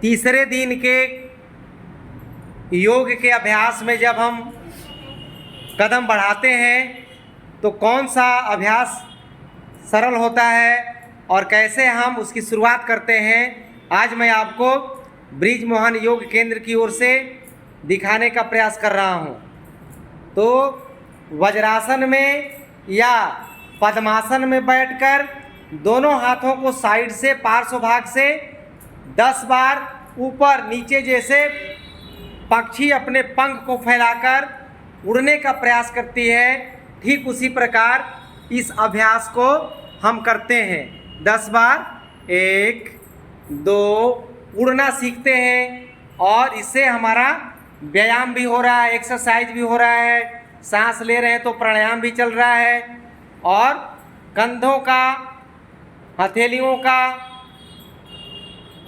तीसरे दिन के योग के अभ्यास में जब हम कदम बढ़ाते हैं तो कौन सा अभ्यास सरल होता है और कैसे हम उसकी शुरुआत करते हैं, आज मैं आपको ब्रिज मोहन योग केंद्र की ओर से दिखाने का प्रयास कर रहा हूं। तो वज्रासन में या पद्मासन में बैठकर दोनों हाथों को साइड से पार्श्व भाग से 10 बार ऊपर नीचे जैसे पक्षी अपने पंख को फैलाकर उड़ने का प्रयास करती है, ठीक उसी प्रकार इस अभ्यास को हम करते हैं। 10 बार 1 2 उड़ना सीखते हैं और इससे हमारा व्यायाम भी हो रहा है, एक्सरसाइज भी हो रहा है, सांस ले रहे हैं तो प्राणायाम भी चल रहा है और कंधों का, हथेलियों का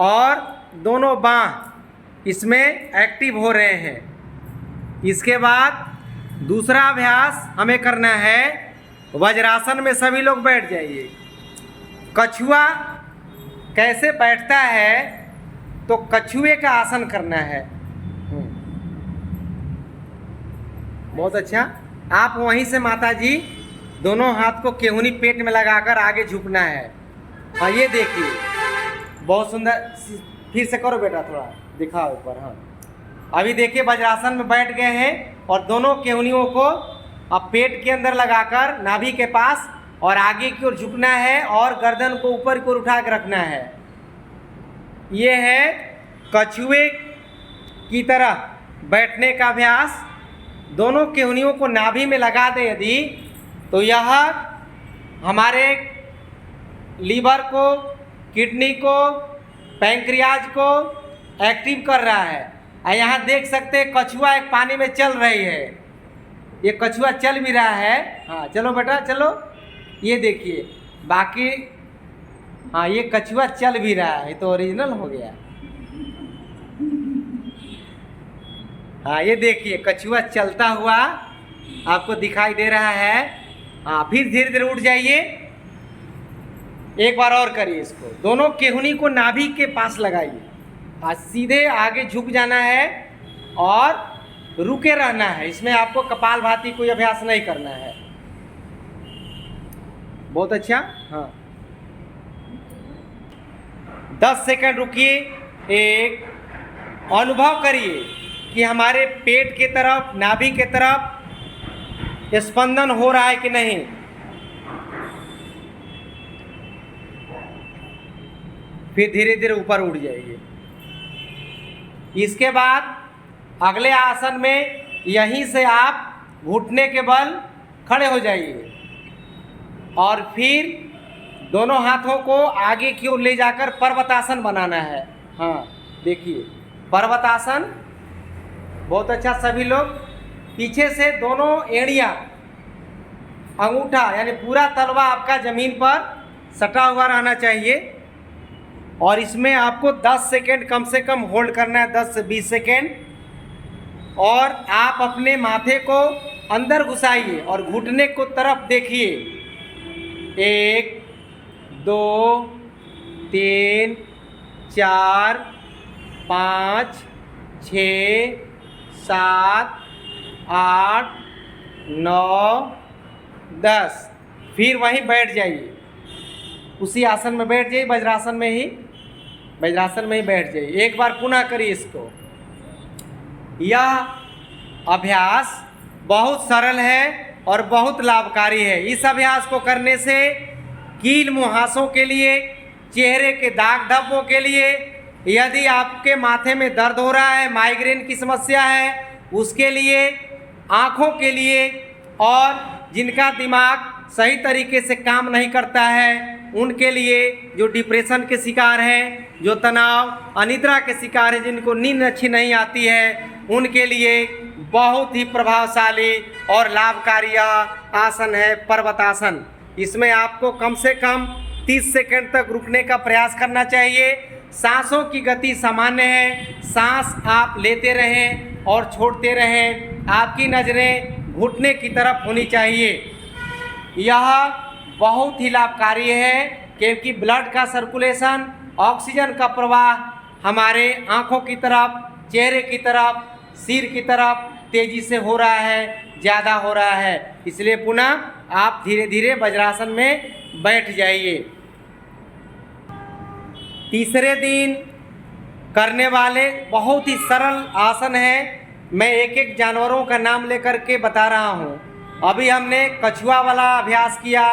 और दोनों बांह इसमें एक्टिव हो रहे हैं। इसके बाद दूसरा अभ्यास हमें करना है, वज्रासन में सभी लोग बैठ जाइए। कछुआ कैसे बैठता है, तो कछुए का आसन करना है। बहुत अच्छा। आप वहीं से माता जी दोनों हाथ को केहूनी पेट में लगाकर आगे झुकना है। हाँ, ये देखिए बहुत सुंदर। फिर से करो बेटा, थोड़ा दिखाओ ऊपर। हाँ, अभी देखिए वज्रासन में बैठ गए हैं और दोनों केहूनियों को अब पेट के अंदर लगाकर नाभि के पास और आगे की ओर झुकना है और गर्दन को ऊपर की ओर उठा कर रखना है। ये है कछुए की तरह बैठने का अभ्यास। दोनों केहूनियों को नाभि में लगा दे यदि, तो यह हमारे लीवर को, किडनी को, पैंक्रियाज को एक्टिव कर रहा है। और यहाँ देख सकते हैं कछुआ एक पानी में चल रही है। ये कछुआ चल भी रहा है। हाँ चलो बेटा चलो, ये देखिए बाकी। हाँ, ये कछुआ चल भी रहा है, तो ओरिजिनल हो गया। हाँ, ये देखिए कछुआ चलता हुआ आपको दिखाई दे रहा है। हाँ, फिर धीरे धीरे उठ जाइए। एक बार और करिए इसको। दोनों केहूनी को नाभि के पास लगाइए, आज सीधे आगे झुक जाना है और रुके रहना है। इसमें आपको कपालभाति कोई अभ्यास नहीं करना है। बहुत अच्छा। हाँ, 10 सेकंड रुकिए। एक अनुभव करिए कि हमारे पेट की तरफ, नाभि की तरफ स्पंदन हो रहा है कि नहीं। फिर धीरे धीरे ऊपर उठ जाइए। इसके बाद अगले आसन में यहीं से आप घुटने के बल खड़े हो जाइए और फिर दोनों हाथों को आगे की ओर ले जाकर पर्वतासन बनाना है। हाँ देखिए पर्वतासन। बहुत अच्छा। सभी लोग पीछे से दोनों एड़ियाँ, अंगूठा यानी पूरा तलवा आपका जमीन पर सटा हुआ रहना चाहिए और इसमें आपको 10 सेकेंड कम से कम होल्ड करना है, 10 से 20 सेकेंड। और आप अपने माथे को अंदर घुसाइए और घुटने को तरफ देखिए। 1 2 3 4 5 6 7 8 9 10। फिर वहीं बैठ जाइए, उसी आसन में बैठ जाइए, वज्रासन में ही बैठ जाइए। एक बार पुनः करिए इसको। यह अभ्यास बहुत सरल है और बहुत लाभकारी है। इस अभ्यास को करने से कील मुहासों के लिए, चेहरे के दाग धब्बों के लिए, यदि आपके माथे में दर्द हो रहा है, माइग्रेन की समस्या है, उसके लिए, आँखों के लिए, और जिनका दिमाग सही तरीके से काम नहीं करता है उनके लिए, जो डिप्रेशन के शिकार हैं, जो तनाव, अनिद्रा के शिकार हैं, जिनको नींद अच्छी नहीं आती है, उनके लिए बहुत ही प्रभावशाली और लाभकारी आसन है पर्वतासन। इसमें आपको कम से कम 30 सेकंड तक रुकने का प्रयास करना चाहिए। सांसों की गति सामान्य है, सांस आप लेते रहें और छोड़ते रहें। आपकी नज़रें घुटने की तरफ होनी चाहिए। यह बहुत ही लाभकारी है क्योंकि ब्लड का सर्कुलेशन, ऑक्सीजन का प्रवाह हमारे आँखों की तरफ, चेहरे की तरफ, सिर की तरफ तेज़ी से हो रहा है, ज़्यादा हो रहा है। इसलिए पुनः आप धीरे धीरे वज्रासन में बैठ जाइए। तीसरे दिन करने वाले बहुत ही सरल आसन है। मैं एक एक जानवरों का नाम लेकर के बता रहा हूँ। अभी हमने कछुआ वाला अभ्यास किया,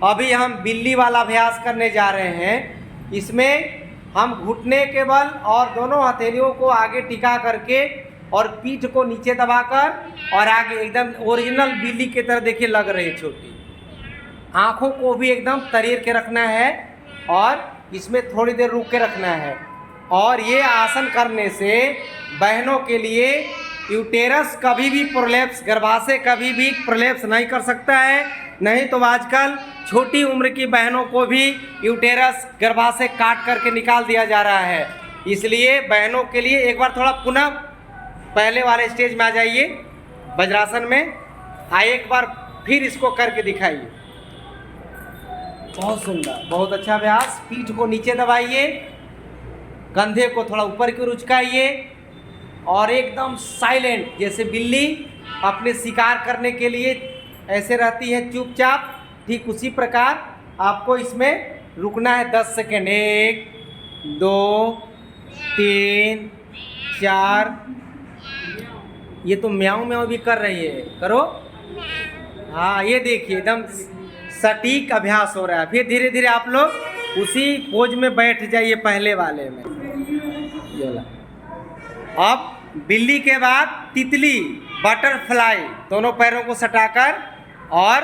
अभी हम बिल्ली वाला अभ्यास करने जा रहे हैं। इसमें हम घुटने के बल और दोनों हथेलियों को आगे टिका करके और पीठ को नीचे दबाकर और आगे एकदम ओरिजिनल बिल्ली की तरह देखिए लग रही है छोटी। आँखों को भी एकदम तरीर के रखना है और इसमें थोड़ी देर रुक के रखना है। और ये आसन करने से बहनों के लिए यूटेरस कभी भी प्रोलैप्स, गर्भाशय कभी भी प्रोलैप्स नहीं कर सकता है। नहीं तो आजकल छोटी उम्र की बहनों को भी यूटेरस, गर्भाशय काट करके निकाल दिया जा रहा है। इसलिए बहनों के लिए एक बार थोड़ा पुनः पहले वाले स्टेज में आ जाइए, वज्रासन में आइए, एक बार फिर इसको करके दिखाइए। बहुत सुंदर, बहुत अच्छा अभ्यास। पीठ को नीचे दबाइए, कंधे को थोड़ा ऊपर की ओर उचकाइए और एकदम साइलेंट, जैसे बिल्ली अपने शिकार करने के लिए ऐसे रहती है चुपचाप, ठीक उसी प्रकार आपको इसमें रुकना है 10 सेकेंड। 1 2 3 4। ये तो म्याऊं म्याऊं भी कर रही है, करो। हाँ, ये देखिए एकदम सटीक अभ्यास हो रहा है। फिर धीरे धीरे आप लोग उसी पोज में बैठ जाइए पहले वाले में। अब बिल्ली के बाद तितली, बटरफ्लाई, दोनों पैरों को सटाकर और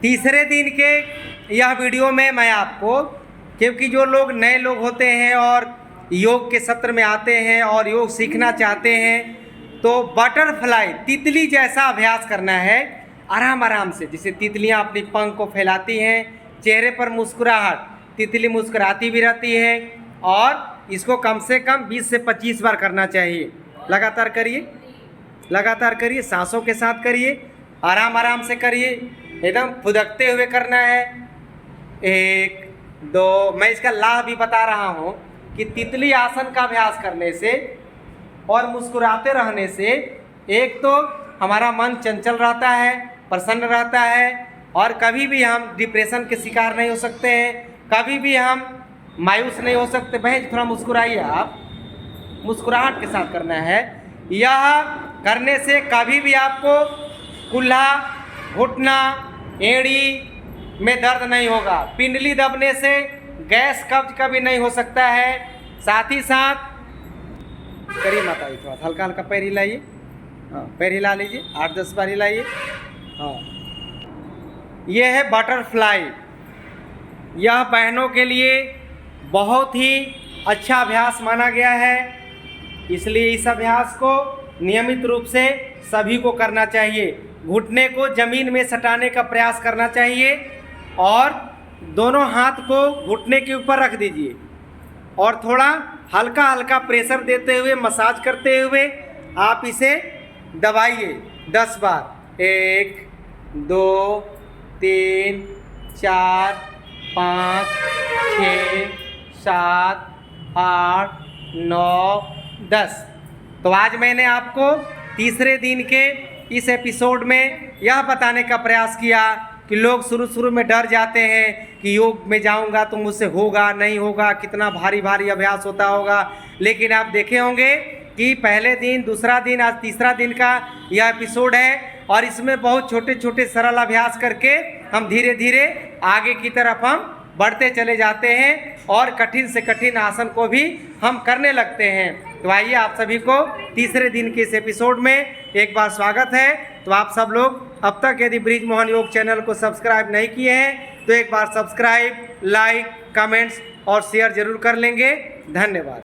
तीसरे दिन के यह वीडियो में मैं आपको, क्योंकि जो लोग नए लोग होते हैं और योग के सत्र में आते हैं और योग सीखना चाहते हैं, तो बटरफ्लाई, तितली जैसा अभ्यास करना है आराम आराम से। जैसे तितलियां अपनी पंख को फैलाती हैं, चेहरे पर मुस्कुराहट, तितली मुस्कुराती भी रहती है। और इसको कम से कम 20 से 25 बार करना चाहिए। लगातार करिए, लगातार करिए, सांसों के साथ करिए, आराम आराम से करिए, एकदम फुदकते हुए करना है। 1 2। मैं इसका लाभ भी बता रहा हूँ कि तितली आसन का अभ्यास करने से और मुस्कुराते रहने से एक तो हमारा मन चंचल रहता है, प्रसन्न रहता है और कभी भी हम डिप्रेशन के शिकार नहीं हो सकते हैं, कभी भी हम मायूस नहीं हो सकते। बहन थोड़ा मुस्कुराइए, आप मुस्कुराहट के साथ करना है। यह करने से कभी भी आपको कुल्हा, घुटना, एड़ी में दर्द नहीं होगा। पिंडली दबने से गैस कब्ज कभी नहीं हो सकता है। साथ ही साथ करिए माता जी, थोड़ा हल्का हल्का पैर हिलाइए। हाँ, पैर हिला लीजिए, 8-10 बार हिलाइए। हाँ, यह है बटरफ्लाई। यह बहनों के लिए बहुत ही अच्छा अभ्यास माना गया है, इसलिए इस अभ्यास को नियमित रूप से सभी को करना चाहिए। घुटने को ज़मीन में सटाने का प्रयास करना चाहिए और दोनों हाथ को घुटने के ऊपर रख दीजिए और थोड़ा हल्का हल्का प्रेशर देते हुए, मसाज करते हुए आप इसे दबाइए 10 बार। 1 2 3 4 5 6 7 8 9 10। तो आज मैंने आपको तीसरे दिन के इस एपिसोड में यह बताने का प्रयास किया कि लोग शुरू में डर जाते हैं कि योग में जाऊंगा तो मुझसे होगा नहीं होगा, कितना भारी भारी अभ्यास होता होगा। लेकिन आप देखे होंगे कि पहले दिन, दूसरा दिन, आज तीसरा दिन का यह एपिसोड है और इसमें बहुत छोटे छोटे सरल अभ्यास करके हम धीरे धीरे आगे की तरफ हम बढ़ते चले जाते हैं और कठिन से कठिन आसन को भी हम करने लगते हैं। तो आइए, आप सभी को तीसरे दिन के इस एपिसोड में एक बार स्वागत है। तो आप सब लोग अब तक यदि बृजमोहन योग चैनल को सब्सक्राइब नहीं किए हैं तो एक बार सब्सक्राइब, लाइक, कमेंट्स और शेयर जरूर कर लेंगे। धन्यवाद।